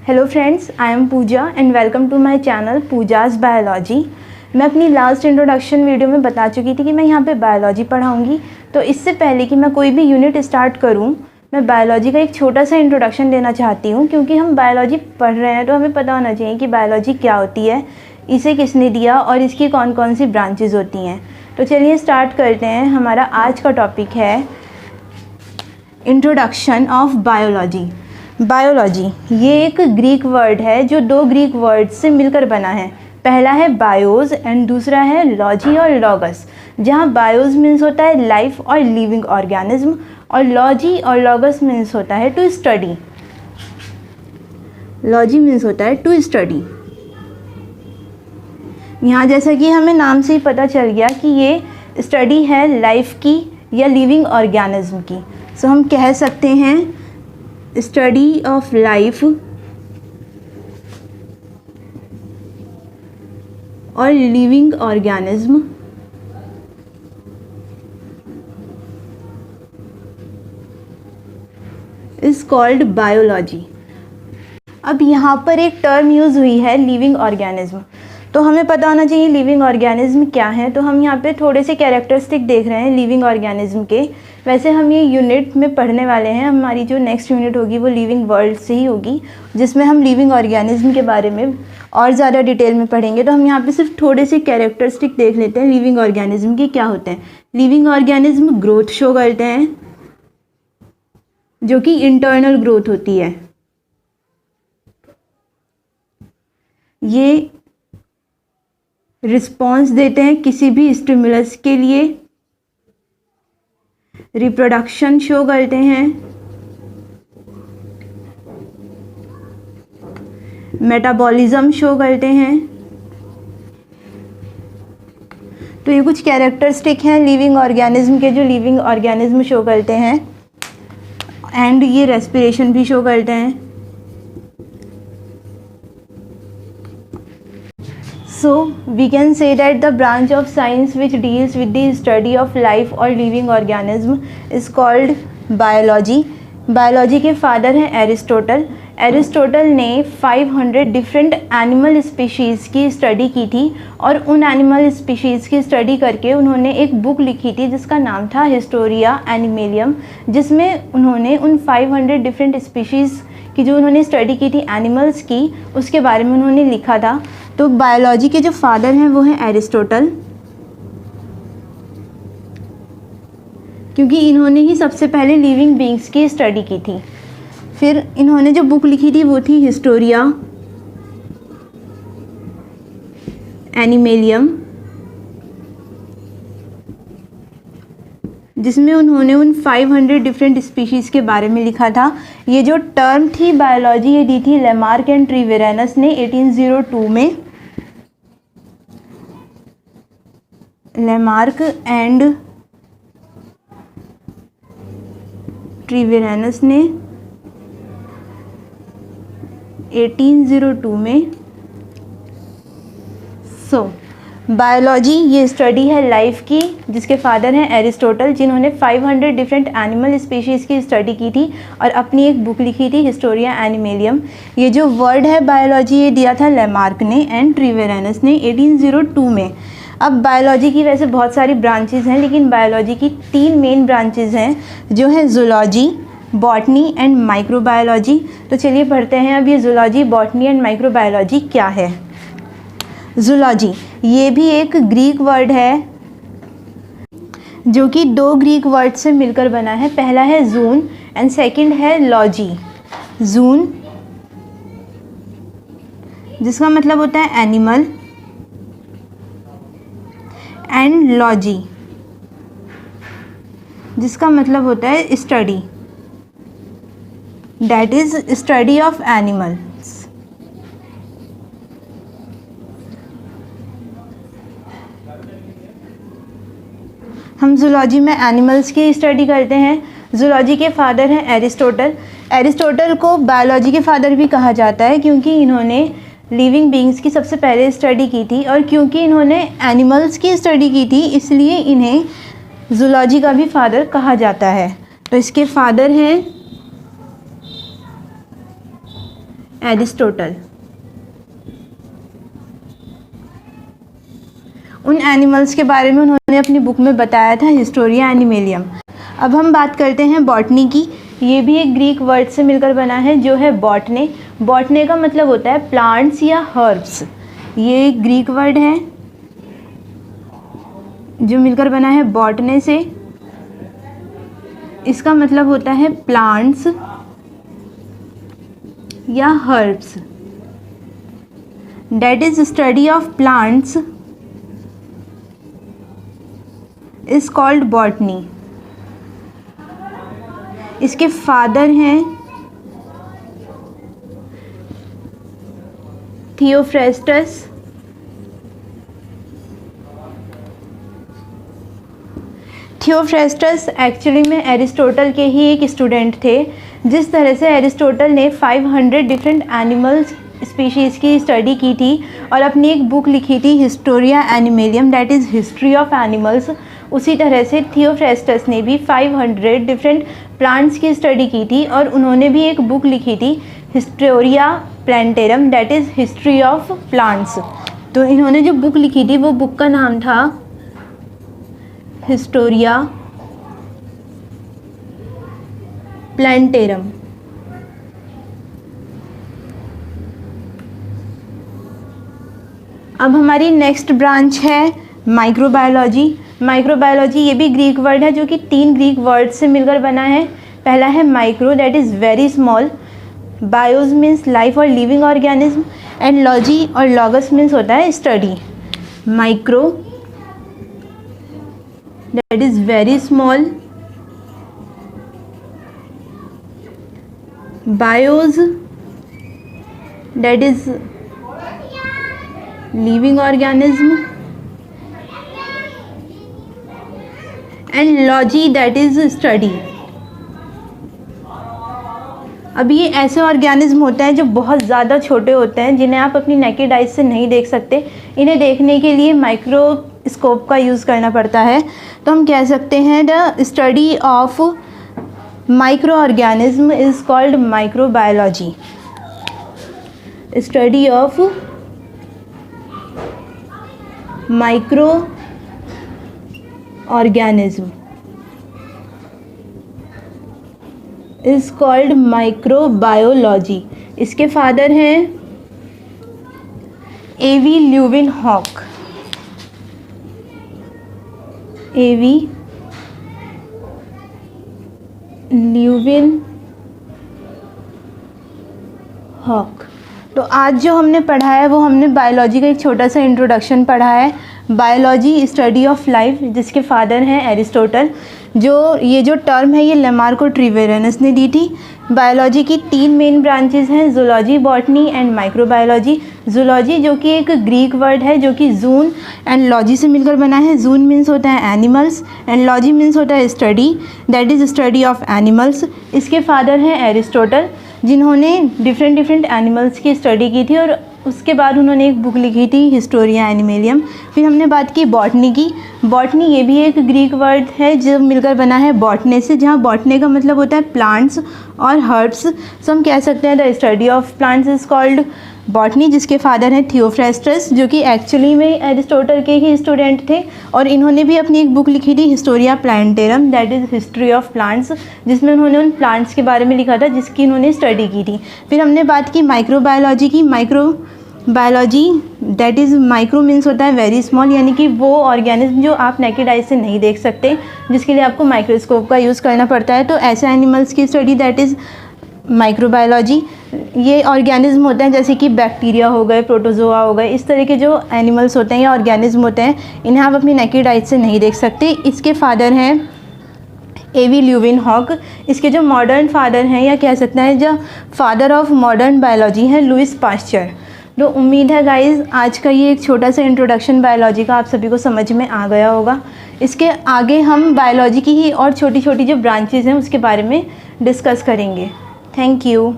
Hello friends, I am Pooja and welcome to my channel Pooja's biology. मैं अपनी last introduction video में बता चुकी थी कि मैं यहाँ पे बायोलॉजी पढ़ाऊँगी। तो इससे पहले कि मैं कोई भी यूनिट स्टार्ट करूँ, मैं बायोलॉजी का एक छोटा सा इंट्रोडक्शन देना चाहती हूँ, क्योंकि हम बायोलॉजी पढ़ रहे हैं तो हमें पता होना चाहिए कि बायोलॉजी क्या होती है, इसे किसने दिया और इसकी कौन कौन सी ब्रांचेज होती हैं। तो चलिए स्टार्ट करते हैं। हमारा आज का टॉपिक है इंट्रोडक्शन ऑफ बायोलॉजी। बायोलॉजी ये एक ग्रीक वर्ड है जो दो ग्रीक वर्ड से मिलकर बना है। पहला है बायोज एंड दूसरा है लॉजी और लॉगस। जहाँ बायोज मीन्स होता है लाइफ और लिविंग ऑर्गेनिज्म और लॉजी और लॉगस मीन्स होता है टू स्टडी। लॉजी मीन्स होता है टू स्टडी। यहाँ जैसा कि हमें नाम से ही पता चल गया कि ये स्टडी है लाइफ की या लिविंग ऑर्गेनिज्म की। सो हम कह सकते हैं स्टडी ऑफ लाइफ और living organism is called biology. अब यहाँ पर एक टर्म यूज़ हुई है लिविंग ऑर्गेनिज्म, तो हमें पता होना चाहिए लिविंग ऑर्गेनिज्म क्या है। तो हम यहाँ पे थोड़े से कैरेक्टरिस्टिक देख रहे हैं लिविंग ऑर्गेनिज्म के। वैसे हम ये यूनिट में पढ़ने वाले हैं, हमारी जो नेक्स्ट यूनिट होगी वो लिविंग वर्ल्ड से ही होगी, जिसमें हम लिविंग ऑर्गेनिज्म के बारे में और ज़्यादा डिटेल में पढ़ेंगे। तो हम यहाँ पे सिर्फ थोड़े से कैरेक्टरिस्टिक देख लेते हैं लिविंग ऑर्गेनिज्म के क्या होते हैं। लिविंग ऑर्गेनिज्म ग्रोथ शो करते हैं, जो कि इंटरनल ग्रोथ होती है। ये रिस्पॉन्स देते हैं किसी भी स्टिमुलस के लिए, रिप्रोडक्शन शो करते हैं, मेटाबॉलिज्म शो करते हैं। तो ये कुछ कैरेक्टरिस्टिक हैं लिविंग ऑर्गेनिज्म के जो लिविंग ऑर्गेनिज्म शो करते हैं। एंड ये रेस्पिरेशन भी शो करते हैं। So we can say that the branch of science which deals with the study of life or living organism is called biology. Biology के father हैं एरिस्टोटल। एरिस्टोटल ने 500 different animal species की study की थी और उन एनिमल स्पीशीज़ की study करके उन्होंने एक बुक लिखी थी जिसका नाम था हिस्टोरिया एनिमेलियम, जिसमें उन्होंने उन 500 डिफरेंट स्पीशीज़ की जो उन्होंने स्टडी की थी एनिमल्स की, उसके बारे में उन्होंने लिखा था। तो बायोलॉजी के जो फादर हैं वो हैं एरिस्टोटल, क्योंकि इन्होंने ही सबसे पहले लिविंग बीइंग्स की स्टडी की थी। फिर इन्होंने जो बुक लिखी थी वो थी हिस्टोरिया एनिमेलियम, जिसमें उन्होंने उन 500 डिफरेंट स्पीशीज़ के बारे में लिखा था। ये जो टर्म थी बायोलॉजी ये दी थी लेमार्क एंड ट्रिवेरानस ने 1802 में। लेमार्क एंड ट्रिवेरानस ने 1802 में। बायोलॉजी ये स्टडी है लाइफ की, जिसके फादर हैं एरिस्टोटल, जिन्होंने 500 डिफरेंट एनिमल स्पीशीज़ की स्टडी की थी और अपनी एक बुक लिखी थी हिस्टोरिया एनिमेलियम। ये जो वर्ड है बायोलॉजी ये दिया था लेमार्क ने एंड ट्रिवेरानस ने 1802 में। अब बायोलॉजी की वैसे बहुत सारी ब्रांचेज़ हैं, लेकिन बायोलॉजी की 3 मेन ब्रांचेज़ हैं जो हैं जूलॉजी, बॉटनी एंड माइक्रोबायोलॉजी। तो चलिए पढ़ते हैं अब ये जूलॉजी, बॉटनी एंड माइक्रोबायोलॉजी क्या है। जूलॉजी ये भी एक ग्रीक वर्ड है जो कि 2 ग्रीक वर्ड से मिलकर बना है। पहला है जून एंड सेकंड है लॉजी। जून जिसका मतलब होता है एनिमल एंड लॉजी जिसका मतलब होता है study, that is study of animals. हम जूलॉजी में एनिमल्स की स्टडी करते हैं। जूलॉजी के फादर हैं एरिस्टोटल। एरिस्टोटल को बायोलॉजी के फादर भी कहा जाता है, क्योंकि इन्होंने लिविंग बीइंग्स की सबसे पहले स्टडी की थी और क्योंकि इन्होंने एनिमल्स की स्टडी की थी इसलिए इन्हें जूलॉजी का भी फादर कहा जाता है। तो इसके फादर हैं एरिस्टोटल। उन एनिमल्स के बारे में उन्होंने अपनी बुक में बताया था, हिस्टोरिया एनिमेलियम। अब हम बात करते हैं बॉटनी की। ये भी एक ग्रीक वर्ड से मिलकर बना है जो है बॉटने। बॉटने का मतलब होता है प्लांट्स या हर्ब्स। ये एक ग्रीक वर्ड है जो मिलकर बना है बॉटने से। इसका मतलब होता है प्लांट्स या herbs. That is study of plants is called botany. इसके फादर हैं थियोफ्रेस्टस। थियोफ्रेस्टस एक्चुअली में एरिस्टोटल के ही एक स्टूडेंट थे। जिस तरह से एरिस्टोटल ने 500 डिफरेंट एनिमल्स स्पीशीज़ की स्टडी की थी और अपनी एक बुक लिखी थी Historia Animalium, that is history of animals, उसी तरह से थियोफ्रेस्टस ने भी 500 डिफरेंट प्लांट्स की स्टडी की थी और उन्होंने भी एक बुक लिखी थी Historia plantarum, that is history of plants. तो इन्होंने जो बुक लिखी थी वो बुक का नाम था हिस्टोरिया प्लांटेरम। अब हमारी नेक्स्ट ब्रांच है माइक्रोबायोलॉजी। माइक्रोबायोलॉजी ये भी ग्रीक वर्ड है जो कि 3 ग्रीक वर्ड से मिलकर बना है। पहला है micro, that is very small. Bios means life और लिविंग ऑर्गेनिज्म, एंड लॉजी और लॉगस मीन्स होता है study. Micro that is very small, bios that is living organism, and logy that is study. अब ये ऐसे ऑर्गेनिज्म होते हैं जो बहुत ज़्यादा छोटे होते हैं, जिन्हें आप अपनी नेकेड आइज से नहीं देख सकते। इन्हें देखने के लिए माइक्रोस्कोप का यूज़ करना पड़ता है। तो हम कह सकते हैं the study of micro organism is called microbiology. Study of micro organism is called microbiology. इसके फादर हैं एवी ल्यूविन हॉक। एवी ल्यूविन हॉक। तो आज जो हमने पढ़ा है वो हमने बायोलॉजी का एक छोटा सा इंट्रोडक्शन पढ़ा है। बायोलॉजी स्टडी ऑफ लाइफ, जिसके फादर हैं एरिस्टोटल। ये जो टर्म है ये लेमार्को ट्रिवेरियनस ने दी थी। बायोलॉजी की 3 मेन ब्रांचेस हैं, zoology, botany and microbiology. Zoology जो कि एक ग्रीक वर्ड है जो कि जून एंड लॉजी से मिलकर बना है। जून मीन्स होता है एनिमल्स एंड लॉजी मीन्स होता है study, that is study of animals. इसके फादर हैं एरिस्टोटल, जिन्होंने डिफरेंट एनिमल्स की स्टडी की थी और उसके बाद उन्होंने एक बुक लिखी थी हिस्टोरिया एनिमेलियम। फिर हमने बात की बॉटनी की। बॉटनी ये भी एक ग्रीक वर्ड है जो मिलकर बना है बॉटने से, जहाँ बॉटने का मतलब होता है प्लांट्स और हर्ब्स। सो हम कह सकते हैं the study of plants is called botany, जिसके फादर हैं थियोफ्रेस्टस, जो कि एक्चुअली में एरिस्टोटल के ही स्टूडेंट थे और इन्होंने भी अपनी एक बुक लिखी थी Historia plantarum, that is history of plants, जिसमें उन्होंने उन प्लांट्स के बारे में लिखा था जिसकी उन्होंने स्टडी की थी। फिर हमने बात की माइक्रोबायोलॉजी की। Microbiology that is micro means होता है वेरी स्मॉल, यानी कि वो ऑर्गेनिज्म जो आप नेकेड आई से नहीं देख सकते, जिसके लिए आपको माइक्रोस्कोप का यूज़ करना पड़ता है। तो ऐसे एनिमल्स की स्टडी दैट इज़ माइक्रोबायोलॉजी। ये ऑर्गेनिज्म होते हैं जैसे कि बैक्टीरिया हो गए, प्रोटोजोआ हो गए, इस तरह के जो एनिमल्स होते हैं या ऑर्गेनिज्म होते हैं, इन्हें आप अपनी नेकेड आई से नहीं देख सकते। इसके फादर हैं एवी ल्यूविन हॉक। इसके जो मॉडर्न फादर हैं या कह सकते हैं जो फादर ऑफ मॉडर्न बायोलॉजी हैं लुइस पास्चर। तो उम्मीद है गाइज़ आज का ये एक छोटा सा इंट्रोडक्शन बायोलॉजी का आप सभी को समझ में आ गया होगा। इसके आगे हम बायोलॉजी की ही और छोटी छोटी जो ब्रांचेज़ हैं उसके बारे में डिस्कस करेंगे। Thank you.